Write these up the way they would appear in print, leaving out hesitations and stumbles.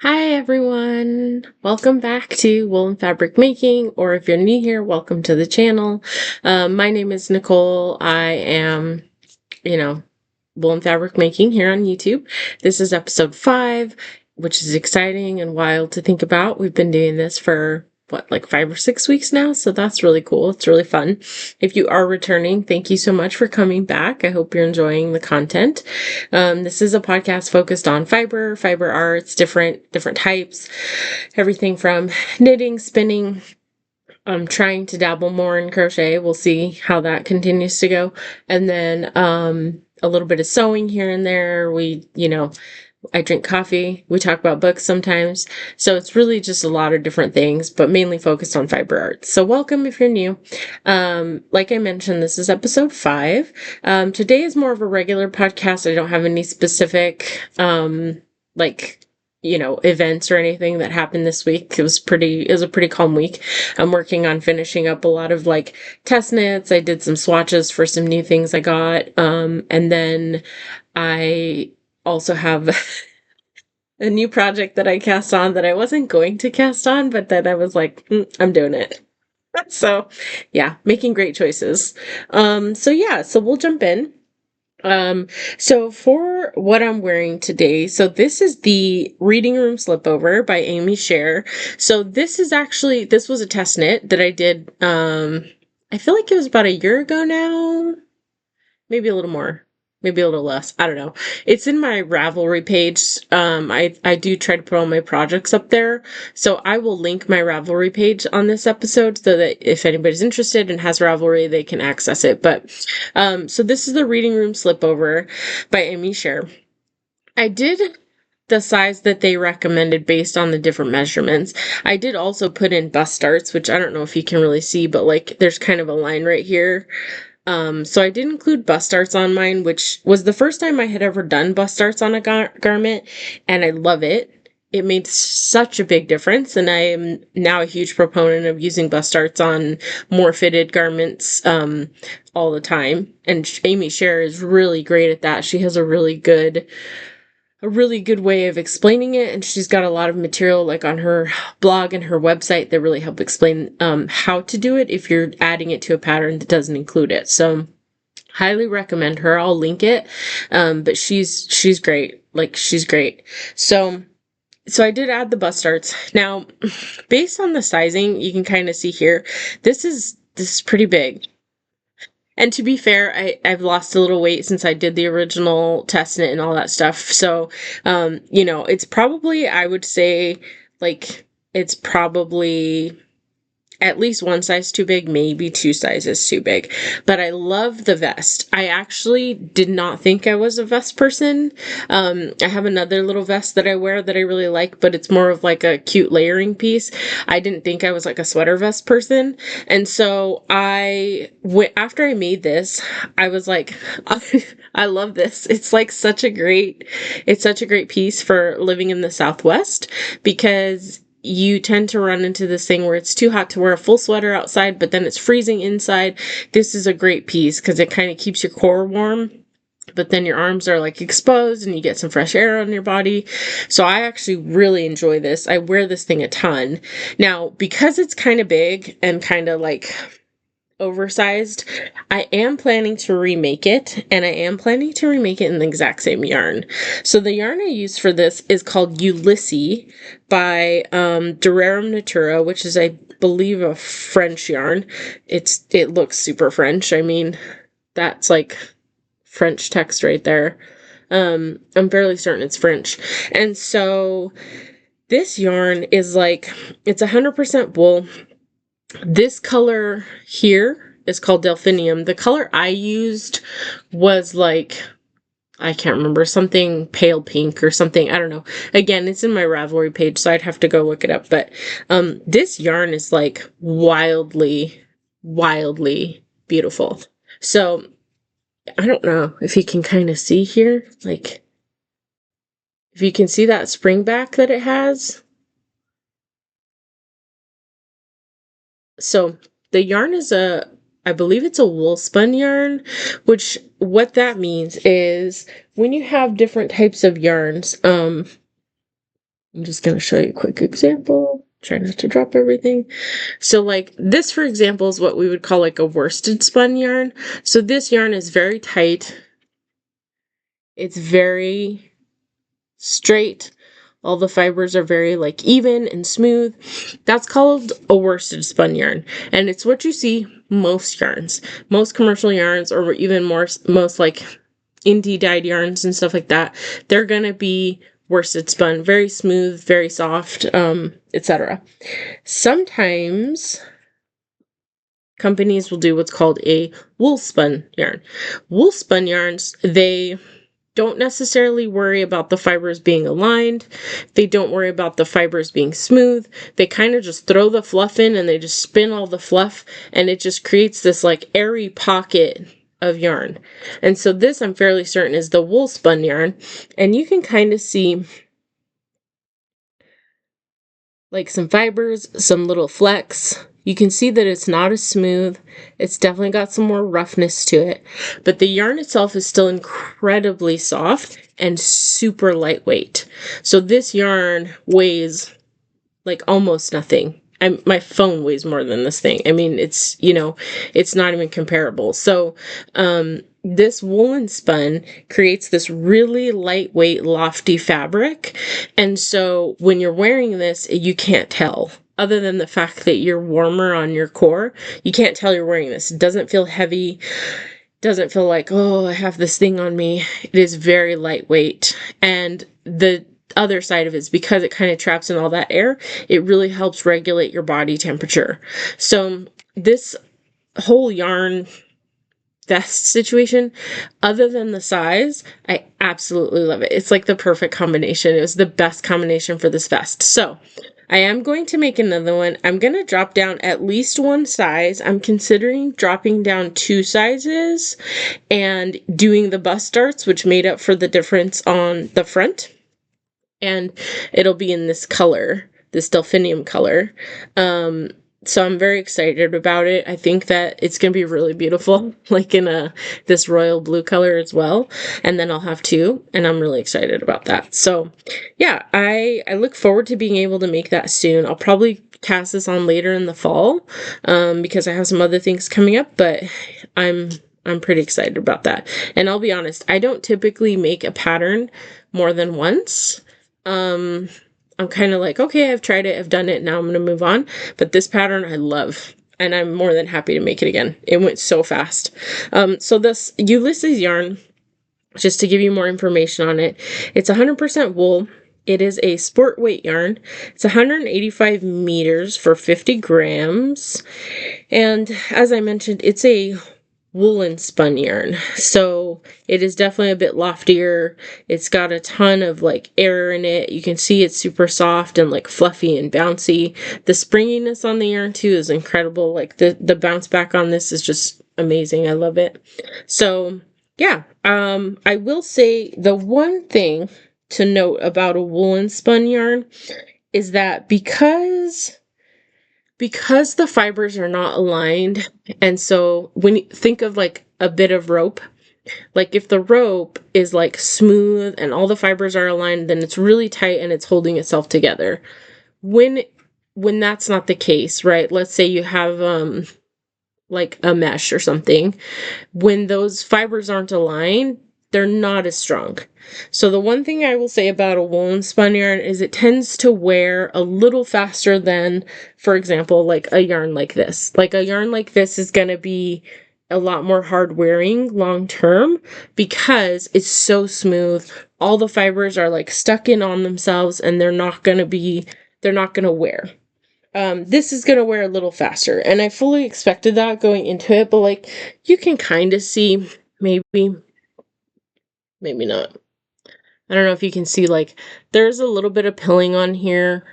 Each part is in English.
Hi everyone! Welcome back to Wool and Fabric Making, or if you're new here, welcome to the channel. My name is Nicole. I am, Wool and Fabric Making here on YouTube. This is episode 5, which is exciting and wild to think about. We've been doing this for like 5 or 6 weeks now, so that's really cool. It's really fun. If you are returning, thank you so much for coming back. I hope you're enjoying the content. This is a podcast focused on fiber arts, different types, everything from knitting, spinning. I'm trying to dabble more in crochet. We'll see how that continues to go. And then a little bit of sewing here and there. I drink coffee. We talk about books sometimes. So it's really just a lot of different things, but mainly focused on fiber arts. So welcome if you're new. Like I mentioned, this is episode 5. Today is more of a regular podcast. I don't have any specific, events or anything that happened this week. It was a pretty calm week. I'm working on finishing up a lot of test knits. I did some swatches for some new things I got. And then I also have a new project that I cast on that I wasn't going to cast on, but then I was like, I'm doing it. So yeah, making great choices. So we'll jump in. So for what I'm wearing today, so this is the Reading Room Slipover by Aimee Sher. So this was a test knit that I did, I feel like it was about a year ago now, maybe a little more. Maybe a little less. I don't know. It's in my Ravelry page. I do try to put all my projects up there. So I will link my Ravelry page on this episode so that if anybody's interested and has Ravelry, they can access it. But, so this is the Reading Room Slipover by Aimee Sher. I did the size that they recommended based on the different measurements. I did also put in bust darts, which I don't know if you can really see, but there's kind of a line right here. So I did include bust darts on mine, which was the first time I had ever done bust darts on a garment, and I love it. It made such a big difference, and I am now a huge proponent of using bust darts on more fitted garments all the time. And Aimee Sher is really great at that. She has a really good way of explaining it, and she's got a lot of material on her blog and her website that really help explain how to do it if you're adding it to a pattern that doesn't include it. So highly recommend her. I'll link it. But she's great. She's great. So I did add the bust darts. Now, based on the sizing, you can kind of see here, this is pretty big. And to be fair, I've lost a little weight since I did the original test knit and all that stuff. So, it's probably, I would say, it's probably at least one size too big, maybe 2 sizes too big. But I love the vest. I actually did not think I was a vest person. I have another little vest that I wear that I really like, but it's more of a cute layering piece. I didn't think I was a sweater vest person. And so after I made this, I was like, I love this. It's such a great piece for living in the Southwest, because you tend to run into this thing where it's too hot to wear a full sweater outside, but then it's freezing inside. This is a great piece because it kind of keeps your core warm, but then your arms are exposed and you get some fresh air on your body. So I actually really enjoy this. I wear this thing a ton. Now, because it's kind of big and kind of oversized, I am planning to remake it, and I am planning to remake it in the exact same yarn. So the yarn I use for this is called Ulysse by Rerum Natura, which is, I believe, a French yarn. It looks super French. I mean, that's French text right there. I'm fairly certain it's French. And so this yarn is it's 100% wool. This color here is called Delphinium. The color I used was I can't remember, something pale pink or something. I don't know. Again, it's in my Ravelry page, so I'd have to go look it up. But this yarn is wildly, wildly beautiful. So I don't know if you can kind of see here, if you can see that spring back that it has. So the yarn is I believe it's a wool spun yarn, which what that means is when you have different types of yarns, I'm just going to show you a quick example. Try not to drop everything. So like this, for example, is what we would call like a worsted spun yarn. So this yarn is very tight. It's very straight. All the fibers are very like even and smooth. That's called a worsted spun yarn. And it's what you see most yarns, most commercial yarns, or even most like indie dyed yarns and stuff like that. They're going to be worsted spun, very smooth, very soft, etc. Sometimes companies will do what's called a wool spun yarn. Wool spun yarns, they don't necessarily worry about the fibers being aligned. They don't worry about the fibers being smooth. They kind of just throw the fluff in and they just spin all the fluff, and it just creates this like airy pocket of yarn. And so this, I'm fairly certain, is the wool spun yarn. And you can kind of see like some fibers, some little flecks. You can see that it's not as smooth. It's definitely got some more roughness to it. But the yarn itself is still incredibly soft and super lightweight. So this yarn weighs like almost nothing. My phone weighs more than this thing. I mean, it's, you know, it's not even comparable. So, this woolen spun creates this really lightweight, lofty fabric. And so when you're wearing this, you can't tell. Other than the fact that you're warmer on your core, you can't tell you're wearing this. It doesn't feel heavy. Doesn't feel like, oh, I have this thing on me. It is very lightweight. And the other side of it is because it kind of traps in all that air, it really helps regulate your body temperature. So this whole yarn vest situation, other than the size, I absolutely love it. It's like the perfect combination. It was the best combination for this vest. So I am going to make another one. I'm going to drop down at least one size. I'm considering dropping down 2 sizes and doing the bust darts, which made up for the difference on the front. And it'll be in this color, this delphinium color. So I'm very excited about it. I think that it's going to be really beautiful, like in this royal blue color as well. And then I'll have 2, and I'm really excited about that. So yeah, I look forward to being able to make that soon. I'll probably cast this on later in the fall, because I have some other things coming up, but I'm pretty excited about that. And I'll be honest, I don't typically make a pattern more than once. I'm kind of like, okay, I've tried it, I've done it, now I'm going to move on. But this pattern I love, and I'm more than happy to make it again. It went so fast. So this Ulysse yarn, just to give you more information on it, it's 100% wool. It is a sport weight yarn. It's 185 meters for 50 grams. And as I mentioned, it's a woolen spun yarn, so it is definitely a bit loftier. It's got a ton of like air in it. You can see it's super soft and like fluffy and bouncy. The springiness on the yarn too is incredible. Like the bounce back on this is just amazing. I love it. So yeah, I will say the one thing to note about a woolen spun yarn is that because the fibers are not aligned, and so when you think of like a bit of rope, like if the rope is like smooth and all the fibers are aligned, then it's really tight and it's holding itself together. When that's not the case, right? Let's say you have like a mesh or something. When those fibers aren't aligned, they're not as strong. So the one thing I will say about a woolen spun yarn is it tends to wear a little faster than, for example, like a yarn like this. Like a yarn like this is going to be a lot more hard wearing long term because it's so smooth. All the fibers are like stuck in on themselves and they're not going to wear. This is going to wear a little faster, and I fully expected that going into it, but like you can kind of see, maybe not. I don't know if you can see, like, there's a little bit of pilling on here.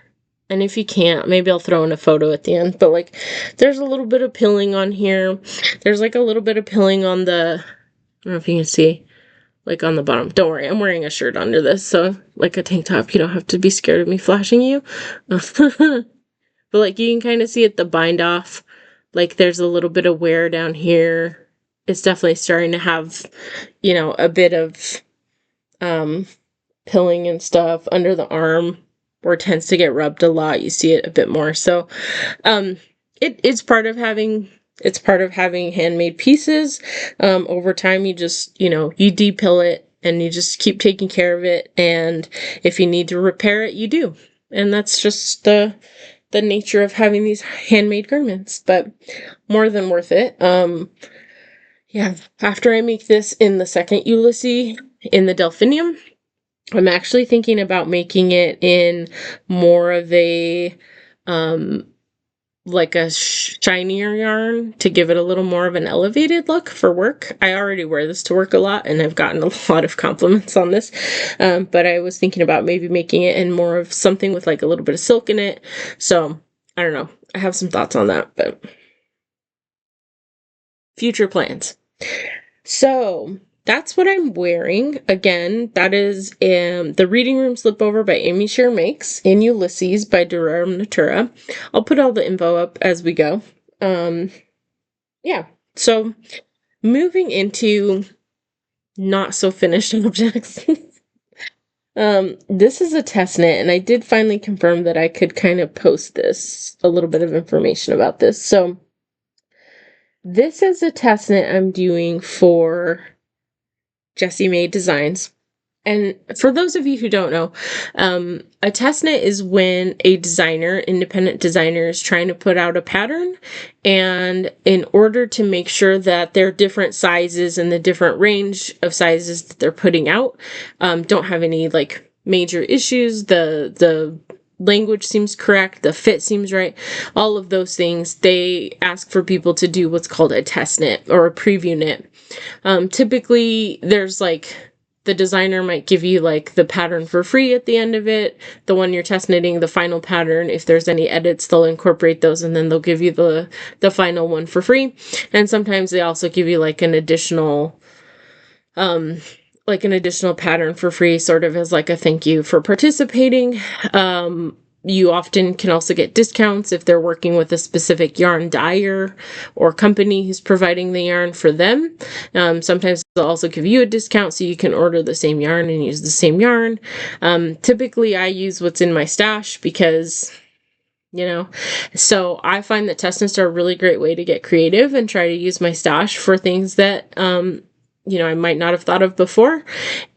And if you can't, maybe I'll throw in a photo at the end. But, like, there's a little bit of pilling on here. There's, like, a little bit of pilling on the, I don't know if you can see, like, on the bottom. Don't worry, I'm wearing a shirt under this. So, like a tank top, you don't have to be scared of me flashing you. But, like, you can kind of see it, the bind off. Like, there's a little bit of wear down here. It's definitely starting to have, you know, a bit of pilling and stuff under the arm. or tends to get rubbed a lot, you see it a bit more. So it's part of having handmade pieces. Over time, you just, you depill it and you just keep taking care of it. And if you need to repair it, you do. And that's just the nature of having these handmade garments, but more than worth it. Yeah, after I make this in the second Ulysse in the Delphinium, I'm actually thinking about making it in more of a, like a shinier yarn to give it a little more of an elevated look for work. I already wear this to work a lot and I've gotten a lot of compliments on this. But I was thinking about maybe making it in more of something with like a little bit of silk in it. So I don't know. I have some thoughts on that, but future plans. So that's what I'm wearing. Again, that is the Reading Room Slipover by Aimee Sher Makes in Ulysses by Rerum Natura. I'll put all the info up as we go. Yeah, so moving into not so finished objects. This is a test knit, and I did finally confirm that I could kind of post this, a little bit of information about this. So this is a test knit I'm doing for Jessie Maed Designs. And for those of you who don't know, a test knit is when a designer, independent designer, is trying to put out a pattern, and in order to make sure that their different sizes and the different range of sizes that they're putting out don't have any like major issues, the language seems correct, the fit seems right, all of those things, they ask for people to do what's called a test knit or a preview knit. Typically there's like, the designer might give you like the pattern for free at the end of it, the one you're test knitting, the final pattern. If there's any edits, they'll incorporate those and then they'll give you the final one for free. And sometimes they also give you like an additional pattern for free, sort of as like a thank you for participating. You often can also get discounts if they're working with a specific yarn dyer or company who's providing the yarn for them. Sometimes they'll also give you a discount so you can order the same yarn and use the same yarn. Typically I use what's in my stash because, so I find that test knits are a really great way to get creative and try to use my stash for things that, I might not have thought of before.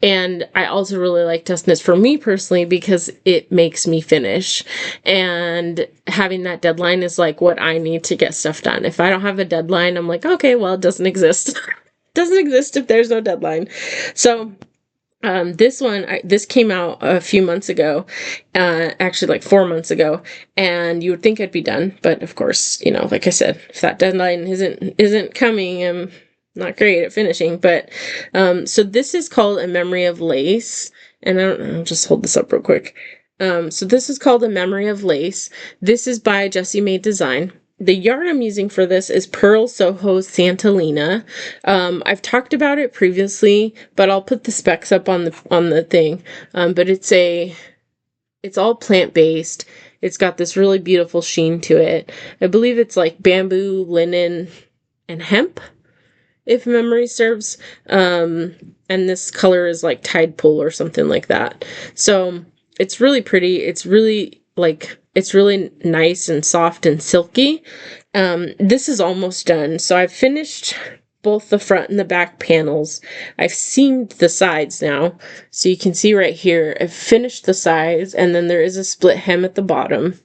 And I also really like test knits for me personally because it makes me finish. And having that deadline is like what I need to get stuff done. If I don't have a deadline, I'm like, okay, well, it doesn't exist. Doesn't exist if there's no deadline. So this came out a few months ago, actually like 4 months ago, and you would think I'd be done. But of course, like I said, if that deadline isn't coming, I'm not great at finishing. But so this is called A Memory of Lace, and I'll just hold this up real quick. So this is called A Memory of Lace. This is by Jessie Maed Design. The yarn I'm using for this is Purl Soho Santolina. I've talked about it previously, but I'll put the specs up on the thing. But it's all plant-based. It's got this really beautiful sheen to it. I believe it's like bamboo, linen, and hemp, if memory serves. And this color is like Tide Pool or something like that. So it's really pretty. It's really nice and soft and silky. This is almost done. So I've finished both the front and the back panels. I've seamed the sides now. So you can see right here, I've finished the sides, and then there is a split hem at the bottom.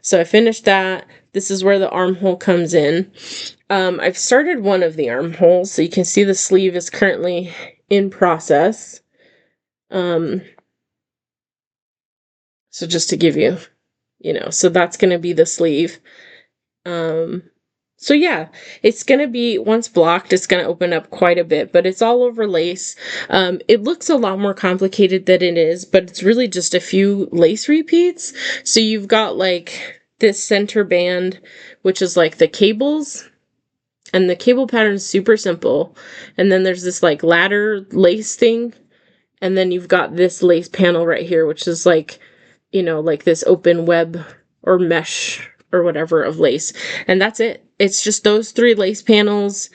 So I finished that. This is where the armhole comes in. I've started one of the armholes, so you can see the sleeve is currently in process. So just to give you, so that's going to be the sleeve. So yeah, it's going to be, once blocked, it's going to open up quite a bit, but it's all over lace. It looks a lot more complicated than it is, but it's really just a few lace repeats. So you've got like this center band, which is like the cables, and the cable pattern is super simple. And then there's this like ladder lace thing. And then you've got this lace panel right here, which is like, like this open web or mesh or whatever of lace. And that's it. It's just those 3 lace panels.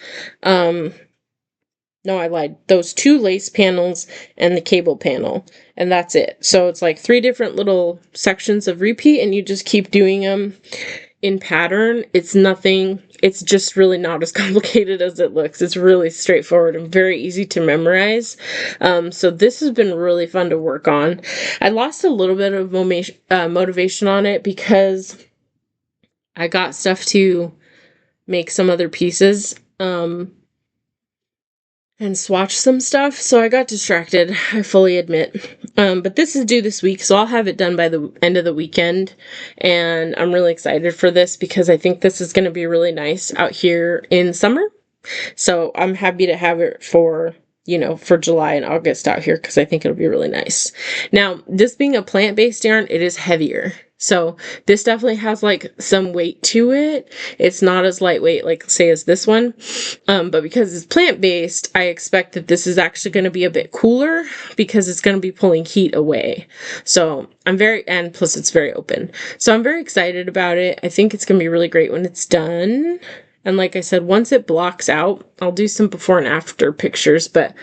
No, I lied. Those 2 lace panels and the cable panel, and that's it. So it's like 3 different little sections of repeat, and you just keep doing them in pattern. It's just really not as complicated as it looks. It's really straightforward and very easy to memorize. So this has been really fun to work on. I lost a little bit of motivation on it because I got stuff to make some other pieces. And swatch some stuff, so I got distracted, I fully admit. But this is due this week, so I'll have it done by the end of the weekend, and I'm really excited for this because I think this is going to be really nice out here in summer. So I'm happy to have it for July and August out here because I think it'll be really nice. Now, this being a plant-based yarn, it is heavier. So this definitely has like some weight to it. It's not as lightweight, like say as this one. But because it's plant-based, I expect that this is actually going to be a bit cooler because it's going to be pulling heat away. So and plus it's very open. So I'm very excited about it. I think it's going to be really great when it's done. And like I said, once it blocks out, I'll do some before and after pictures, but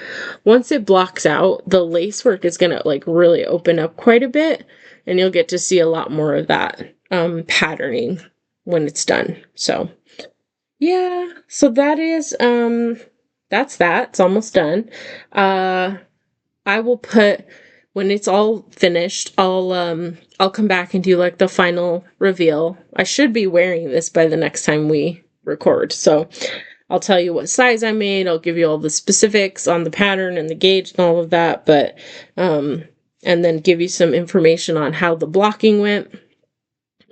once it blocks out, the lace work is going to like really open up quite a bit, and you'll get to see a lot more of that patterning when it's done. So yeah, so that is, that's that. It's almost done. I will put, when it's all finished, I'll come back and do like the final reveal. I should be wearing this by the next time we record. So I'll tell you what size I made. I'll give you all the specifics on the pattern and the gauge and all of that, but and then give you some information on how the blocking went.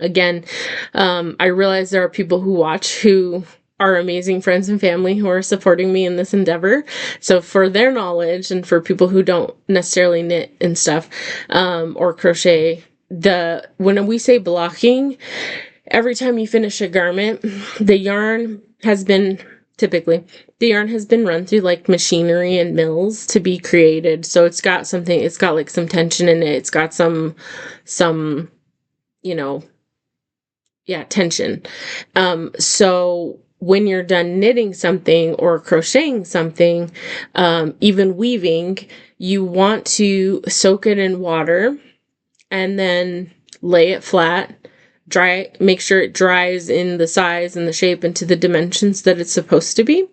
Again, I realize there are people who watch who are amazing friends and family who are supporting me in this endeavor. So for their knowledge and for people who don't necessarily knit and stuff or crochet, when we say blocking, every time you finish a garment, the yarn has been run through like machinery and mills to be created. So it's got like some tension in it. It's got some, tension. So when you're done knitting something or crocheting something, even weaving, you want to soak it in water and then lay it flat. Make sure it dries in the size and the shape and to the dimensions that it's supposed to be,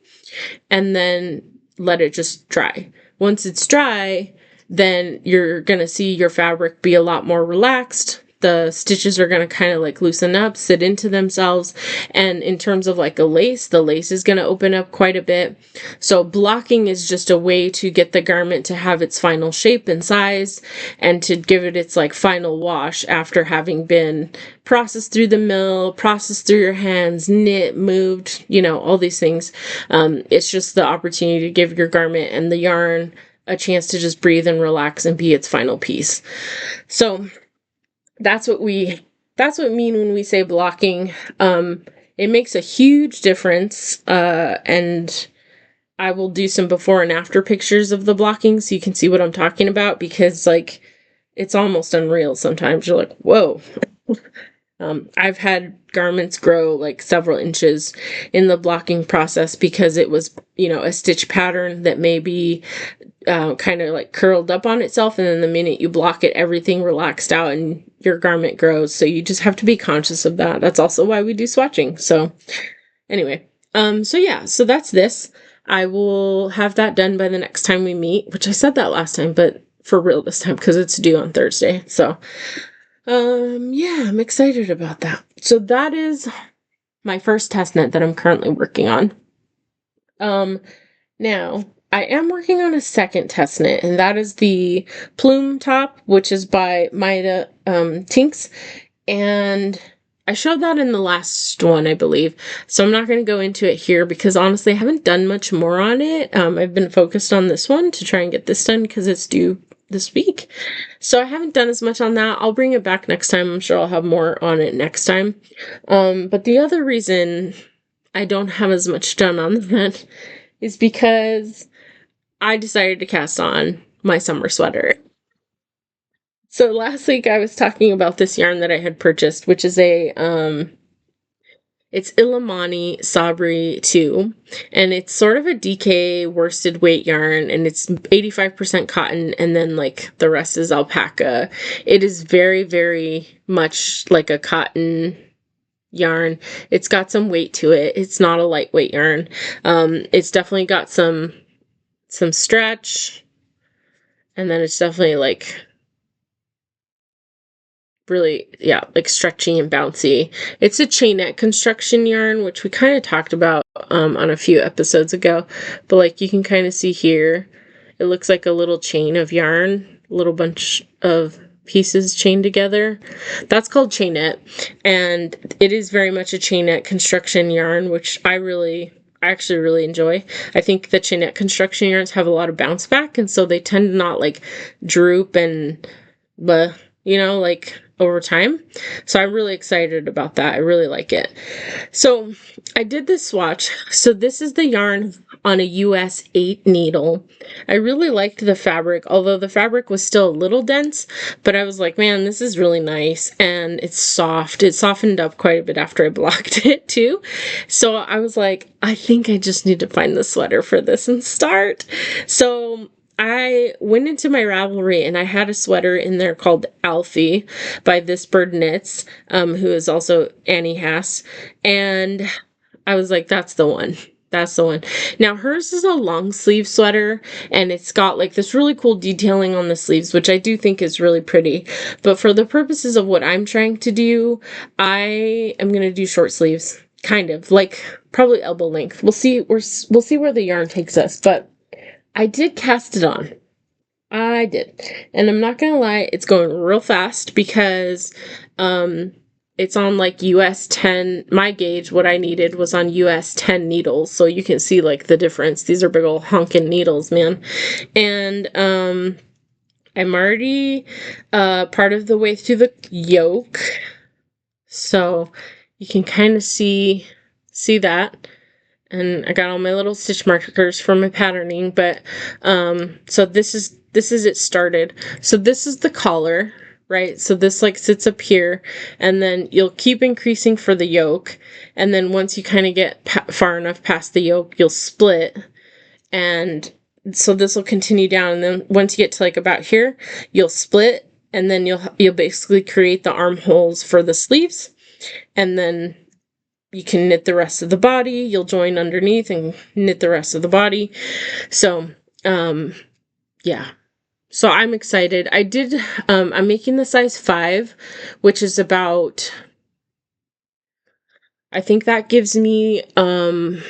and then let it just dry. Once it's dry, then you're going to see your fabric be a lot more relaxed. The stitches are going to kind of like loosen up, sit into themselves. And in terms of like the lace is going to open up quite a bit. So blocking is just a way to get the garment to have its final shape and size and to give it its like final wash after having been processed through the mill, processed through your hands, knit, moved, all these things. It's just the opportunity to give your garment and the yarn a chance to just breathe and relax and be its final piece. So that's what we mean when we say blocking. It makes a huge difference, and I will do some before and after pictures of the blocking so you can see what I'm talking about, because like it's almost unreal sometimes. You're like, whoa. I've had garments grow like several inches in the blocking process because it was, a stitch pattern that maybe kind of like curled up on itself, and then the minute you block it, everything relaxed out and your garment grows. So you just have to be conscious of that. That's also why we do swatching. So anyway, so that's this. I will have that done by the next time we meet, which I said that last time, but for real this time because it's due on Thursday. So I'm excited about that. So that is my first test knit that I'm currently working on. Now I am working on a second test knit, and that is the plume top, which is by Maed Tinks, and I showed that in the last one, I believe. So I'm not going to go into it here because honestly, I haven't done much more on it. I've been focused on this one to try and get this done because it's due this week. So I haven't done as much on that. I'll bring it back next time. I'm sure I'll have more on it next time. But the other reason I don't have as much done on that is because I decided to cast on my summer sweater. So last week I was talking about this yarn that I had purchased, which is It's Illimani Sabri 2, and it's sort of a DK worsted weight yarn, and it's 85% cotton, and then like the rest is alpaca. It is very, very much like a cotton yarn. It's got some weight to it. It's not a lightweight yarn. It's definitely got some stretch, and then it's definitely like really, yeah, like stretchy and bouncy. It's a chainette construction yarn, which we kind of talked about on a few episodes ago, but like you can kind of see here, it looks like a little chain of yarn, a little bunch of pieces chained together. That's called chainette, and it is very much a chainette construction yarn, which I actually really enjoy. I think the chainette construction yarns have a lot of bounce back, and so they tend to not like droop and like over time. So I'm really excited about that. I really like it. So I did this swatch. So this is the yarn on a US 8 needle. I really liked the fabric, although the fabric was still a little dense, but I was like, man, this is really nice, and it's soft. It softened up quite a bit after I blocked it too. So I was like, I think I just need to find the sweater for this and start. So I went into my Ravelry and I had a sweater in there called Alfie by This Bird Knits, who is also Annie Hass. And I was like, that's the one. That's the one. Now, hers is a long sleeve sweater, and it's got like this really cool detailing on the sleeves, which I do think is really pretty. But for the purposes of what I'm trying to do, I am going to do short sleeves, kind of like probably elbow length. We'll see where the yarn takes us, but I did cast it on. I did. And I'm not going to lie, it's going real fast because it's on like US 10. My gauge, what I needed was on US 10 needles. So you can see like the difference. These are big old honking needles, man. And I'm already part of the way through the yoke. So you can kind of see that. And I got all my little stitch markers for my patterning, but so this is it started. So this is the collar, right? So this like sits up here, and then you'll keep increasing for the yoke, and then once you kind of get far enough past the yoke, you'll split, and so this will continue down, and then once you get to like about here, you'll split, and then you'll basically create the armholes for the sleeves, and then you can knit the rest of the body. You'll join underneath and knit the rest of the body. So, yeah. So I'm excited. I'm making the size 5, which is about, I think that gives me, let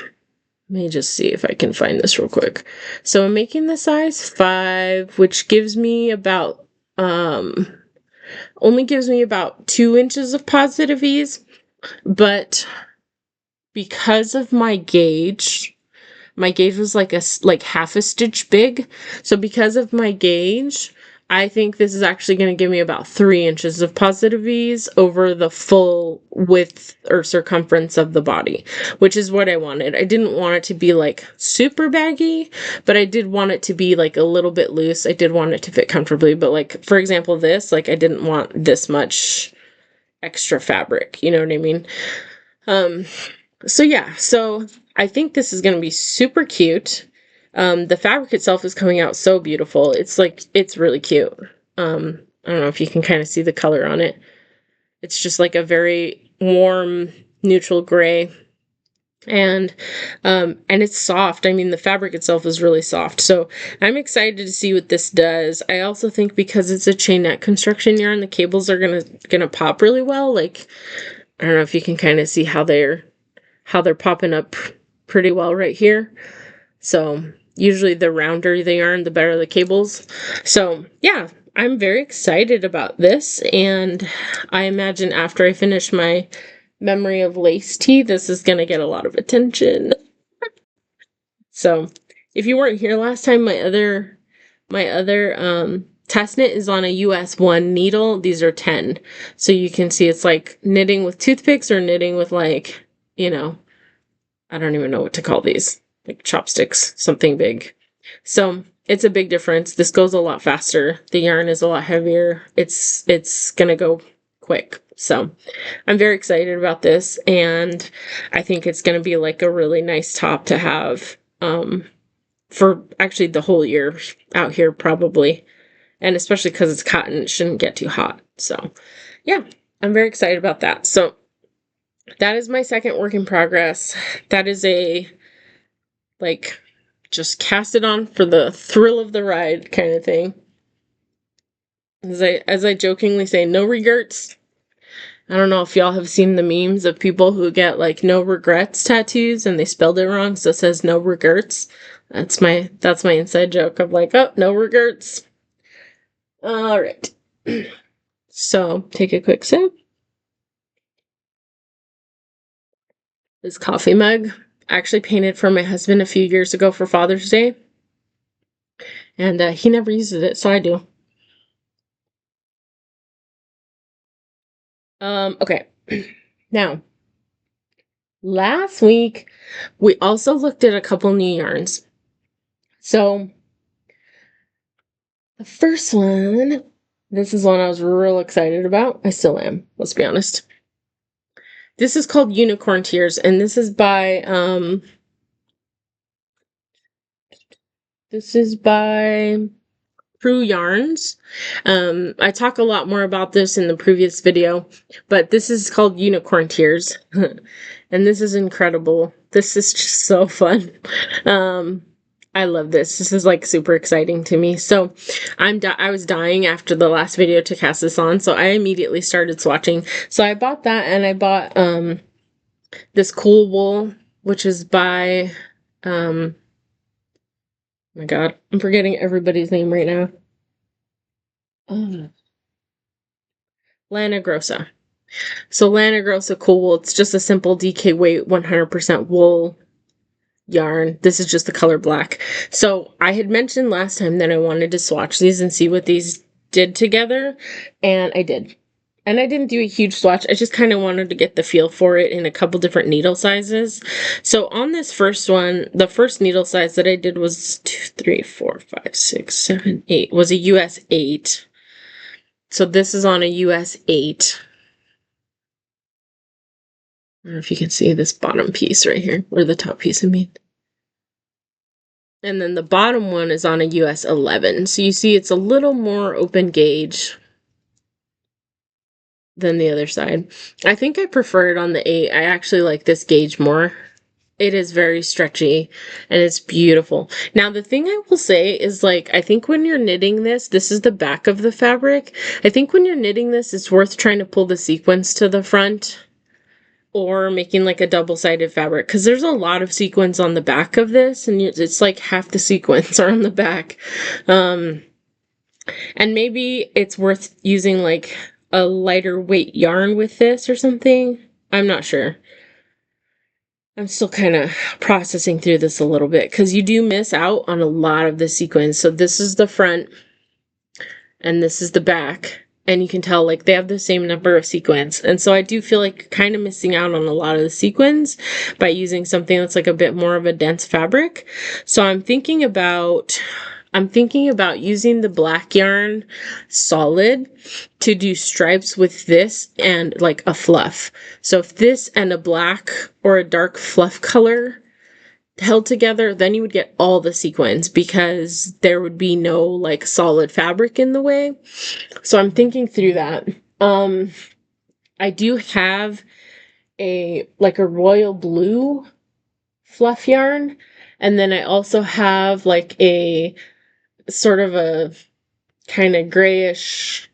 me just see if I can find this real quick. So I'm making the size 5, which gives me about, only gives me about 2 inches of positive ease, but because of my gauge was like half a stitch big. So because of my gauge, I think this is actually going to give me about 3 inches of positive ease over the full width or circumference of the body, which is what I wanted. I didn't want it to be like super baggy, but I did want it to be like a little bit loose. I did want it to fit comfortably, but like, for example, this, like I didn't want this much extra fabric, you know what I mean? So yeah, so I think this is going to be super cute. The fabric itself is coming out so beautiful. It's really cute. I don't know if you can kind of see the color on it. It's just like a very warm, neutral gray. And it's soft. I mean, the fabric itself is really soft. So I'm excited to see what this does. I also think because it's a chainette construction yarn, the cables are gonna pop really well. Like, I don't know if you can kind of see how they're popping up pretty well right here. So usually the rounder the yarn, the better the cables. So yeah, I'm very excited about this, and I imagine after I finish my Memory of Lace tee, this is gonna get a lot of attention. So if you weren't here last time, my other test knit is on a US 1 needle. These are 10. So you can see it's like knitting with toothpicks or knitting with like, I don't even know what to call these, like chopsticks, something big. So it's a big difference. This goes a lot faster. The yarn is a lot heavier. It's gonna go quick. So I'm very excited about this, and I think it's going to be like a really nice top to have for actually the whole year out here probably. And especially because it's cotton, it shouldn't get too hot. So yeah, I'm very excited about that. So that is my second work in progress. That is a, like, just cast it on for the thrill of the ride kind of thing. As I jokingly say, no regrets. I don't know if y'all have seen the memes of people who get like no regrets tattoos and they spelled it wrong, so it says no regrets. That's my inside joke of like, oh, no regrets. All right. So take a quick sip. This coffee mug I actually painted for my husband a few years ago for Father's Day, and he never uses it, so I do. Okay. Now, last week we also looked at a couple new yarns. So the first one, this is one I was real excited about. I still am, let's be honest. This is called Unicorn Tears, and this is by Prue Yarns. I talk a lot more about this in the previous video, but this is called Unicorn Tears. And this is incredible. This is just so fun. I love this. This is like super exciting to me. So I was dying after the last video to cast this on, so I immediately started swatching. So I bought that, and I bought this cool wool, which is by oh my god, I'm forgetting everybody's name right now. Lana Grossa. So Lana Grossa cool wool. It's just a simple DK weight 100% wool yarn. This is just the color black. So I had mentioned last time that I wanted to swatch these and see what these did together, and I did. And I didn't do a huge swatch. I just kind of wanted to get the feel for it in a couple different needle sizes. So on this first one, the first needle size that I did was 2, 3, 4, 5, 6, 7, 8. Was a US 8. So this is on a US 8. I don't know if you can see this bottom piece right here, or the top piece, I mean. And then the bottom one is on a US 11. So you see it's a little more open gauge than the other side. I think I prefer it on the 8. I actually like this gauge more. It is very stretchy and it's beautiful. Now, the thing I will say is, like, I think when you're knitting this is the back of the fabric. I think when you're knitting this, it's worth trying to pull the sequins to the front or making like a double-sided fabric, because there's a lot of sequins on the back of this, and it's like half the sequins are on the back. And maybe it's worth using like a lighter weight yarn with this or something. I'm not sure. I'm still kind of processing through this a little bit, because you do miss out on a lot of the sequins. So this is the front and this is the back, and you can tell like they have the same number of sequins. And so I do feel like kind of missing out on a lot of the sequins by using something that's like a bit more of a dense fabric. So I'm thinking about using the black yarn solid to do stripes with this and like a fluff. So if this and a black or a dark fluff color held together, then you would get all the sequins, because there would be no like solid fabric in the way. So I'm thinking through that. I do have a royal blue fluff yarn, and then I also have like a sort of a kind of grayish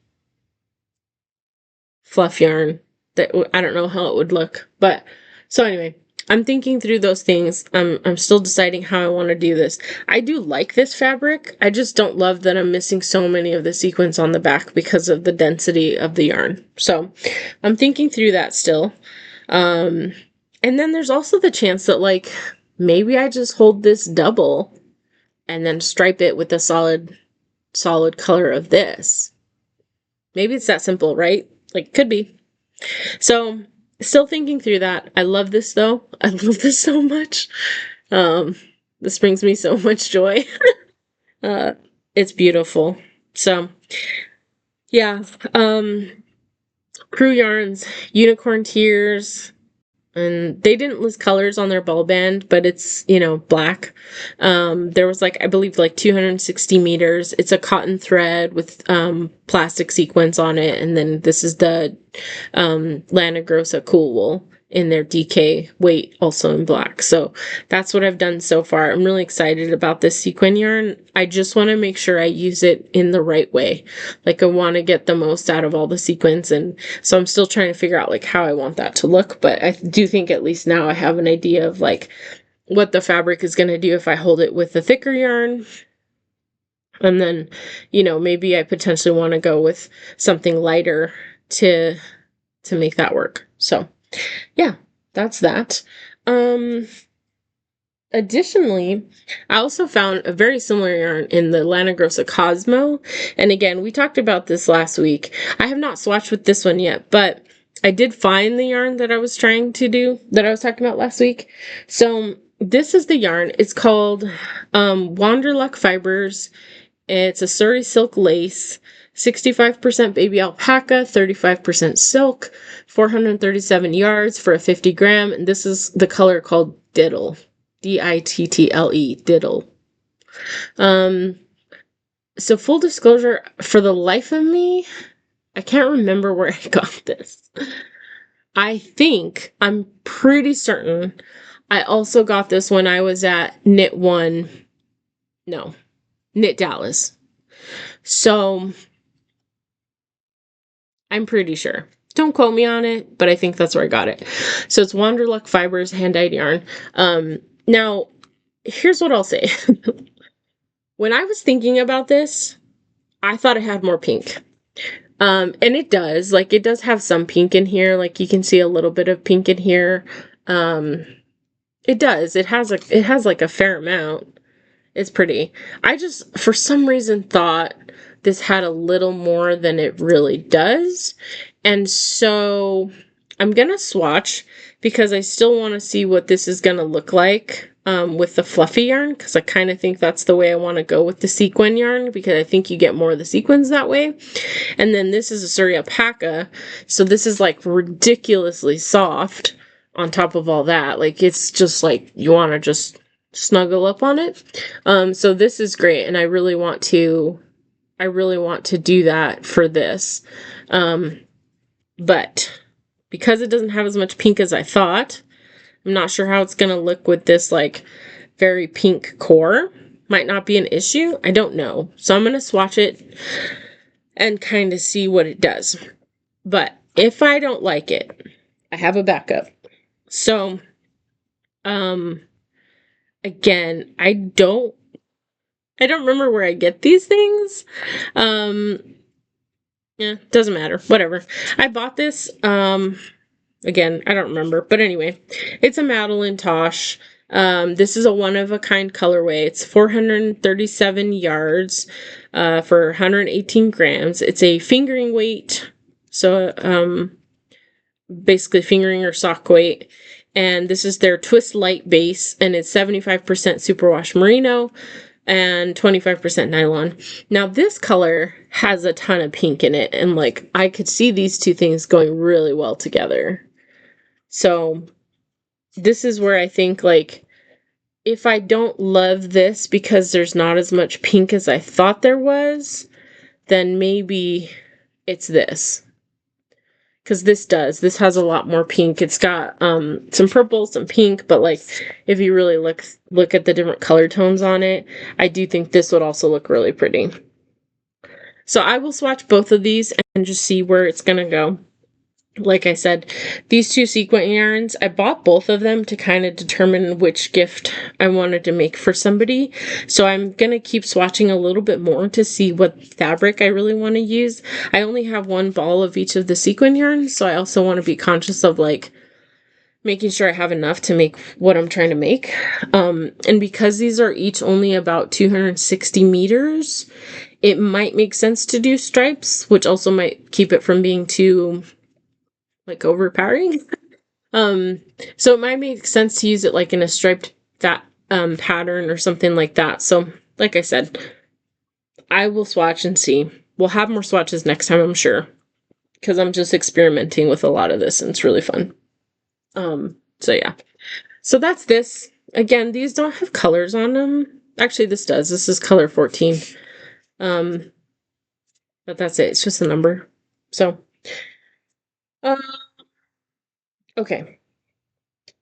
fluff yarn that I don't know how it would look. But so anyway, I'm thinking through those things. I'm still deciding how I want to do this. I do like this fabric. I just don't love that I'm missing so many of the sequins on the back because of the density of the yarn. So I'm thinking through that still. And then there's also the chance that like maybe I just hold this double and then stripe it with a solid color of this. Maybe it's that simple, right? Like, could be. So still thinking through that. I love this though. I love this so much. This brings me so much joy. It's beautiful. So yeah. Crew Yarns, Unicorn Tears, and they didn't list colors on their ball band, but it's, you know, black. There was like, I believe like 260 meters. It's a cotton thread with plastic sequins on it. And then this is the Lana Grossa Cool Wool in their DK weight, also in black. So that's what I've done so far. I'm really excited about this sequin yarn. I just want to make sure I use it in the right way. Like, I want to get the most out of all the sequins, and so I'm still trying to figure out like how I want that to look, but I do think at least now I have an idea of like what the fabric is going to do if I hold it with the thicker yarn. And then, you know, maybe I potentially want to go with something lighter to make that work. So yeah, that's that. Additionally, I also found a very similar yarn in the Lana Grossa Cosmo. And again, we talked about this last week. I have not swatched with this one yet, but I did find the yarn that I was trying to do, that I was talking about last week. So this is the yarn. It's called Wanderluck Fibers. It's a Surrey silk lace. 65% baby alpaca, 35% silk, 437 yards for a 50 gram. And this is the color called Diddle. Dittle, Diddle. So full disclosure, for the life of me, I can't remember where I got this. I'm pretty certain I also got this when I was at Knit Dallas. So I'm pretty sure. Don't quote me on it, but I think that's where I got it. So it's Wanderluck Fibers hand-dyed yarn. Now, here's what I'll say. When I was thinking about this, I thought it had more pink. And it does. Like, it does have some pink in here. Like, you can see a little bit of pink in here. It does. It has like a fair amount. It's pretty. I just, for some reason, thought this had a little more than it really does. And so I'm going to swatch because I still want to see what this is going to look like with the fluffy yarn, because I kind of think that's the way I want to go with the sequin yarn, because I think you get more of the sequins that way. And then this is a Surrey alpaca, so this is like ridiculously soft on top of all that. Like, it's just like you want to just snuggle up on it. So this is great, and I really want to do that for this. But because it doesn't have as much pink as I thought, I'm not sure how it's going to look with this like very pink core. Might not be an issue. I don't know. So I'm going to swatch it and kind of see what it does. But if I don't like it, I have a backup. So, again, I don't remember where I get these things. Yeah, doesn't matter. Whatever. I bought this, again, I don't remember. But anyway, it's a Madelinetosh. This is a one-of-a-kind colorway. It's 437 yards for 118 grams. It's a fingering weight. So, basically fingering or sock weight. And this is their Twist Light base. And it's 75% superwash merino and 25% nylon. Now, this color has a ton of pink in it. And, like, I could see these two things going really well together. So this is where I think, like, if I don't love this because there's not as much pink as I thought there was, then maybe it's this. Because this has a lot more pink. It's got some purple, some pink, but like if you really look at the different color tones on it, I do think this would also look really pretty. So I will swatch both of these and just see where it's gonna go. Like I said, these two sequin yarns, I bought both of them to kind of determine which gift I wanted to make for somebody. So I'm going to keep swatching a little bit more to see what fabric I really want to use. I only have one ball of each of the sequin yarns, so I also want to be conscious of like making sure I have enough to make what I'm trying to make. And because these are each only about 260 meters, it might make sense to do stripes, which also might keep it from being too like overpowering. So it might make sense to use it like in a striped pattern or something like that. So like I said, I will swatch and see. We'll have more swatches next time, I'm sure. because I'm just experimenting with a lot of this and it's really fun. So yeah. So that's this. Again, these don't have colors on them. Actually, this does. This is color 14. But that's it. It's just a number. So, okay.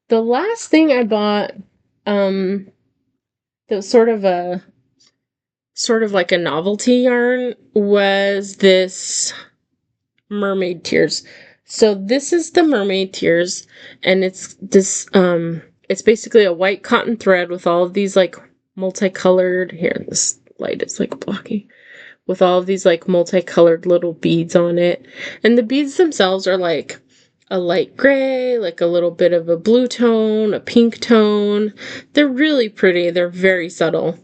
The last thing I bought, that was sort of like a novelty yarn, was this Mermaid Tears. So this is the Mermaid Tears, and it's this, it's basically a white cotton thread with all of these like multicolored, here, this light is like blocky, with all of these like multicolored little beads on it. And the beads themselves are like a light gray, like a little bit of a blue tone, a pink tone. They're really pretty. They're very subtle.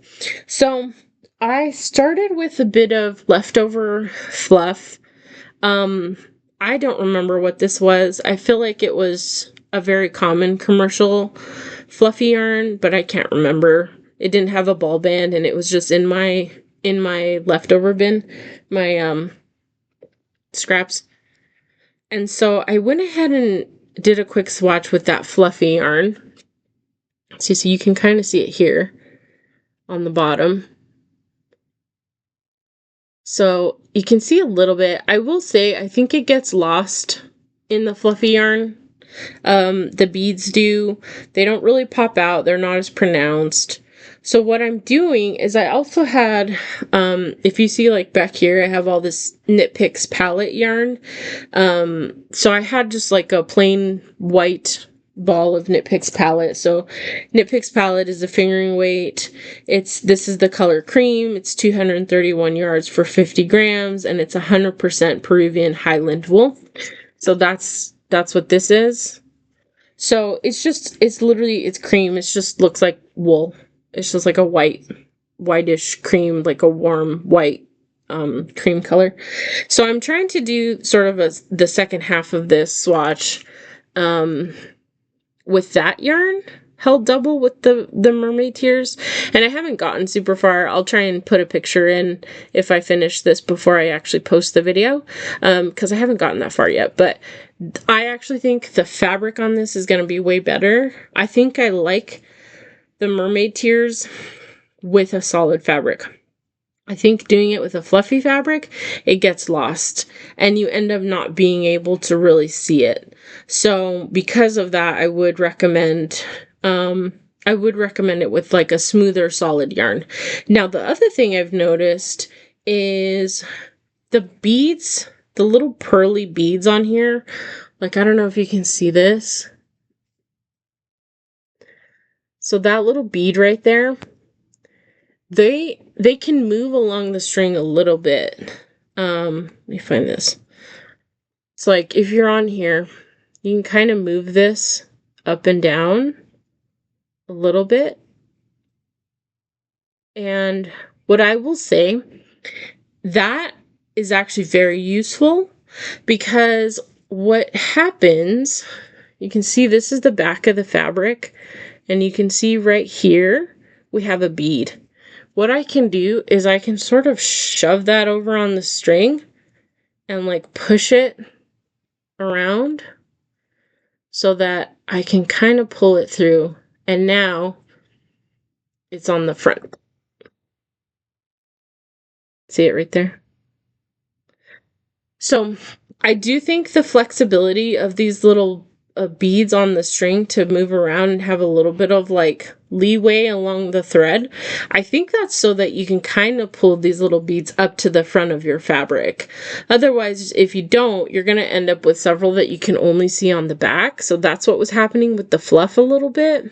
So I started with a bit of leftover fluff. I don't remember what this was. I feel like it was a very common commercial fluffy yarn, but I can't remember. It didn't have a ball band, and it was just in my leftover bin, my scraps. And so I went ahead and did a quick swatch with that fluffy yarn. See, so you can kind of see it here on the bottom. So you can see a little bit. I will say, I think it gets lost in the fluffy yarn. The beads do. They don't really pop out. They're not as pronounced. So what I'm doing is I also had, if you see like back here, I have all this Knit Picks palette yarn. So I had just like a plain white ball of Knit Picks palette. So Knit Picks palette is a fingering weight. This is the color cream. It's 231 yards for 50 grams, and it's 100% Peruvian Highland wool. So that's what this is. So it's literally cream. It just looks like wool. It's just like a whitish cream, like a warm white cream color. So I'm trying to do sort of the second half of this swatch with that yarn held double with the Mermaid Tears, and I haven't gotten super far. I'll try and put a picture in if I finish this before I actually post the video, because I haven't gotten that far yet. But I actually think the fabric on this is going to be way better. I think I like the Mermaid Tears with a solid fabric. I think doing it with a fluffy fabric, it gets lost, and you end up not being able to really see it. So because of that, I would recommend it with like a smoother, solid yarn. Now, the other thing I've noticed is the beads, the little pearly beads on here. Like, I don't know if you can see this. So that little bead right there, they can move along the string a little bit. Let me find this. It's like if you're on here, you can kind of move this up and down a little bit. And what I will say, that is actually very useful, because what happens, you can see this is the back of the fabric, and you can see right here we have a bead. What I can do is I can sort of shove that over on the string and like push it around so that I can kind of pull it through, and now it's on the front. See it right there? So I do think the flexibility of these little beads on the string to move around and have a little bit of like leeway along the thread, I think that's so that you can kind of pull these little beads up to the front of your fabric. Otherwise, if you don't, you're going to end up with several that you can only see on the back. So that's what was happening with the fluff a little bit.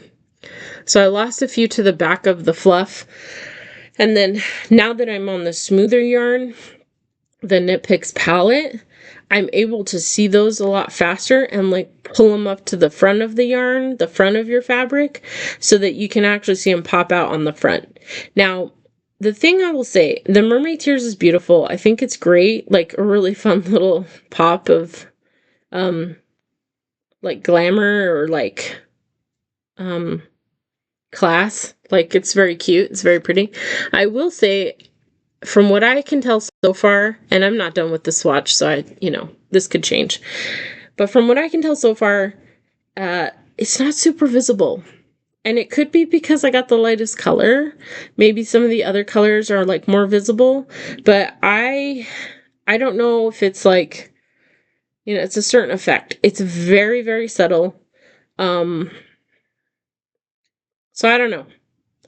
So I lost a few to the back of the fluff. And then now that I'm on the smoother yarn, the Knit Picks palette, I'm able to see those a lot faster and like pull them up to the front of the yarn, the front of your fabric, so that you can actually see them pop out on the front. Now, the thing I will say, the Mermaid Tears is beautiful. I think it's great, like a really fun little pop of like glamour or like class. Like, it's very cute. It's very pretty. I will say, from what I can tell so far, and I'm not done with the swatch, so this could change. But from what I can tell so far, it's not super visible. And it could be because I got the lightest color. Maybe some of the other colors are like more visible, but I don't know if it's like, it's a certain effect. It's very, very subtle. So I don't know.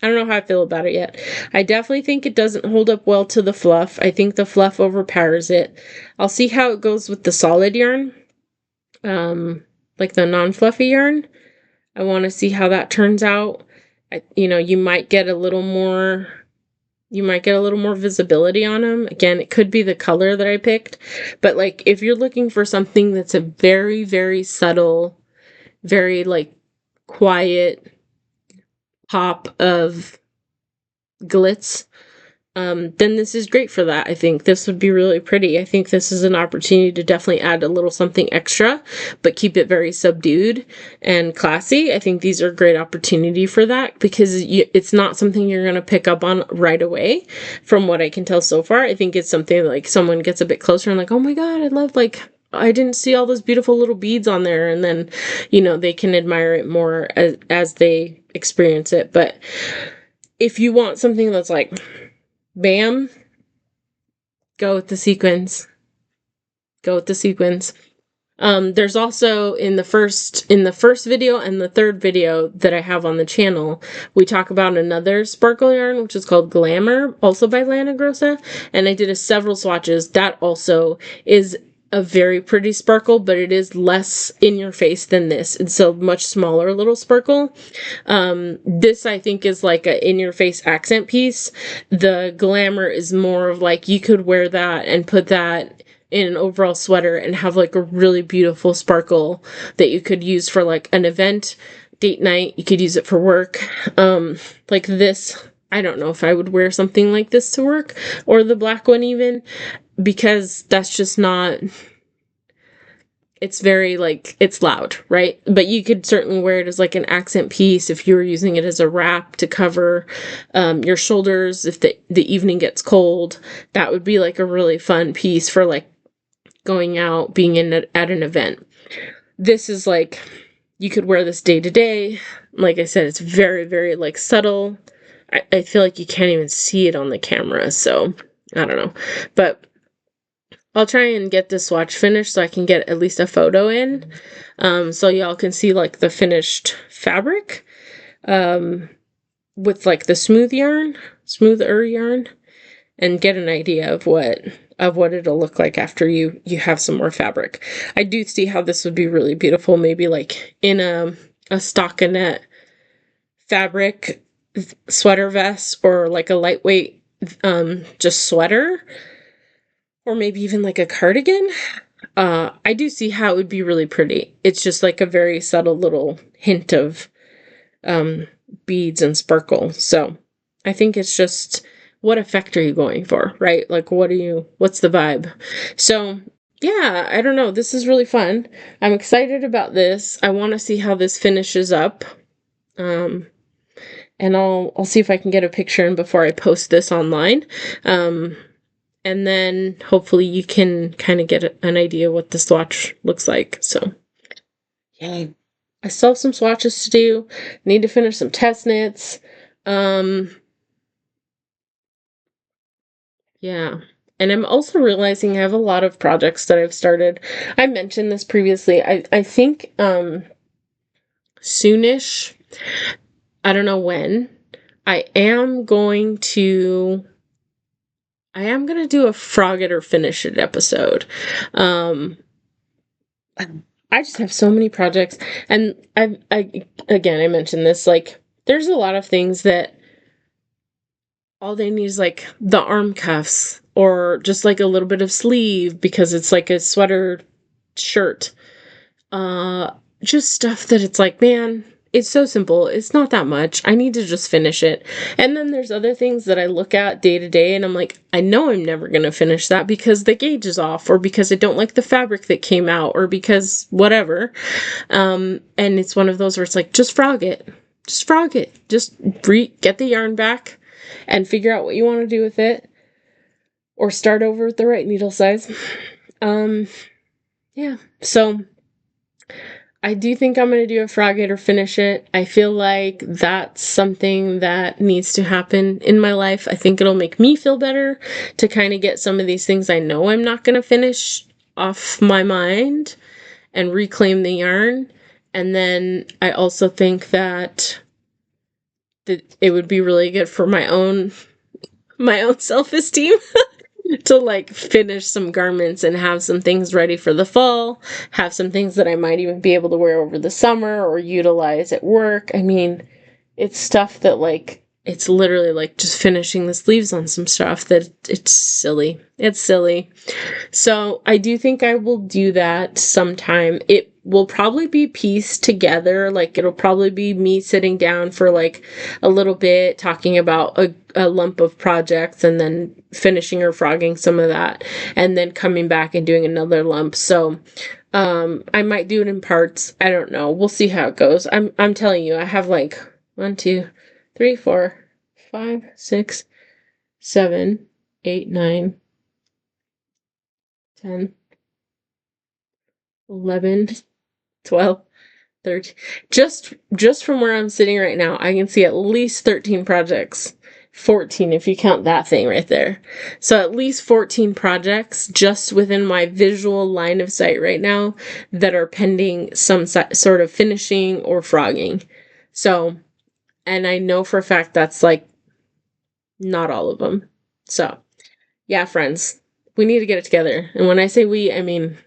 I don't know how I feel about it yet. I definitely think it doesn't hold up well to the fluff. I think the fluff overpowers it. I'll see how it goes with the solid yarn. Like the non-fluffy yarn. I want to see how that turns out. You might get a little more visibility on them. Again, it could be the color that I picked, but like if you're looking for something that's a very, very subtle, very like quiet pop of glitz, then this is great for that. I think this would be really pretty. I think this is an opportunity to definitely add a little something extra, but keep it very subdued and classy. I think these are a great opportunity for that because it's not something you're going to pick up on right away. From what I can tell so far, I think it's something like someone gets a bit closer and like, oh my God, I didn't see all those beautiful little beads on there. And then, they can admire it more as they experience it. But if you want something that's like, bam, go with the sequins. There's also in the first video and the third video that I have on the channel, we talk about another sparkle yarn, which is called Glamour, also by Lana Grossa. And I did several swatches. That also is a very pretty sparkle, but it is less in your face than this. It's a much smaller little sparkle. This I think is like a in your face accent piece. The Glamour is more of like you could wear that and put that in an overall sweater and have like a really beautiful sparkle that you could use for like an event, date night. You could use it for work. Like this, I don't know if I would wear something like this to work, or the black one even, because that's just not, it's very like, it's loud, right? But you could certainly wear it as like an accent piece if you were using it as a wrap to cover your shoulders. If the evening gets cold, that would be like a really fun piece for like going out, being at an event. This is like, you could wear this day to day. Like I said, it's very, very like subtle. I feel like you can't even see it on the camera, so I don't know. But I'll try and get this swatch finished so I can get at least a photo in, so y'all can see like the finished fabric with like the smoother yarn, and get an idea of what it'll look like after you have some more fabric. I do see how this would be really beautiful, maybe like in a stockinette fabric sweater vest, or like a lightweight just sweater, or maybe even like a cardigan. I do see how it would be really pretty. It's just like a very subtle little hint of beads and sparkle. So I think it's just, what effect are you going for, right? Like what's the vibe? So yeah, I don't know. This is really fun. I'm excited about this. I want to see how this finishes up. And I'll see if I can get a picture in before I post this online. And then hopefully you can kind of get an idea what the swatch looks like. So yeah, I still have some swatches to do. Need to finish some test knits. Yeah. And I'm also realizing I have a lot of projects that I've started. I mentioned this previously. I think soonish, I don't know when, I am going to do a Frog It or Finish It episode. I just have so many projects, and I mentioned this, like, there's a lot of things that all they need is like the arm cuffs, or just like a little bit of sleeve because it's like a sweater shirt. Just stuff that it's like, man, it's so simple. It's not that much. I need to just finish it. And then there's other things that I look at day to day and I'm like, I know I'm never going to finish that because the gauge is off, or because I don't like the fabric that came out, or because whatever. And it's one of those where it's like, just frog it. Just frog it. Just get the yarn back and figure out what you want to do with it. or start over with the right needle size. Yeah, so I do think I'm going to do a frog it or finish it. I feel like that's something that needs to happen in my life. I think it'll make me feel better to kind of get some of these things I know I'm not going to finish off my mind and reclaim the yarn. And then I also think that it would be really good for my own self-esteem to like finish some garments and have some things ready for the fall, have some things that I might even be able to wear over the summer or utilize at work. I mean, it's stuff that like, it's literally like just finishing the sleeves on some stuff that it's silly. It's silly. So I do think I will do that sometime. It will probably be pieced together. Like it'll probably be me sitting down for like a little bit, talking about a lump of projects and then finishing or frogging some of that and then coming back and doing another lump. So I might do it in parts. I don't know. We'll see how it goes. I'm telling you, I have like 1, 2, 3, 4, 5, 6, 7, 8, 9, 10, 11, 12, 13. Just from where I'm sitting right now, I can see at least 13 projects. 14 if you count that thing right there. So at least 14 projects just within my visual line of sight right now that are pending some sort of finishing or frogging. So, and I know for a fact that's like not all of them. So, yeah, friends, we need to get it together. And when I say we, I mean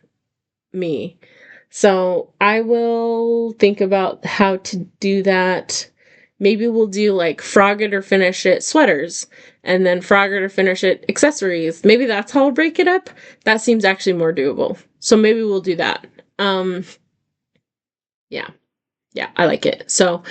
me. So I will think about how to do that. Maybe we'll do like frog it or finish it sweaters, and then frog it or finish it accessories. Maybe that's how I'll break it up. That seems actually more doable. So maybe we'll do that. Yeah, I like it. So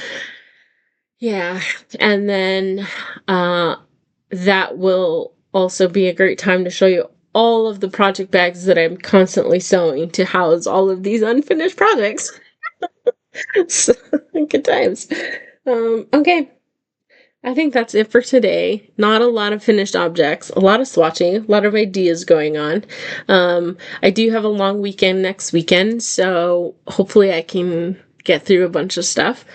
yeah, and then that will also be a great time to show you all of the project bags that I'm constantly sewing to house all of these unfinished projects. So, good times. Okay. I think that's it for today. Not a lot of finished objects, a lot of swatching, a lot of ideas going on. I do have a long weekend next weekend, so hopefully I can get through a bunch of stuff.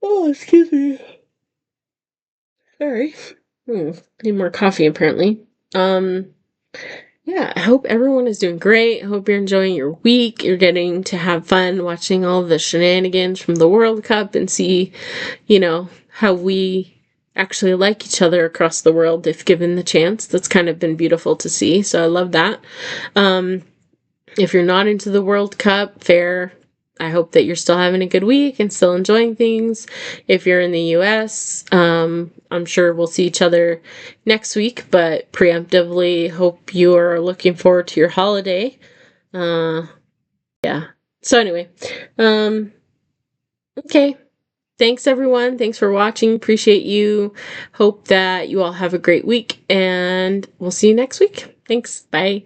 Oh, excuse me. Sorry. Need more coffee apparently. Yeah, I hope everyone is doing great. I hope you're enjoying your week. You're getting to have fun watching all the shenanigans from the World Cup and see, how we actually like each other across the world if given the chance. That's kind of been beautiful to see. So I love that. If you're not into the World Cup, fair. I hope that you're still having a good week and still enjoying things. If you're in the US, I'm sure we'll see each other next week, but preemptively hope you are looking forward to your holiday. Yeah. So anyway, okay. Thanks everyone. Thanks for watching. Appreciate you. Hope that you all have a great week and we'll see you next week. Thanks. Bye.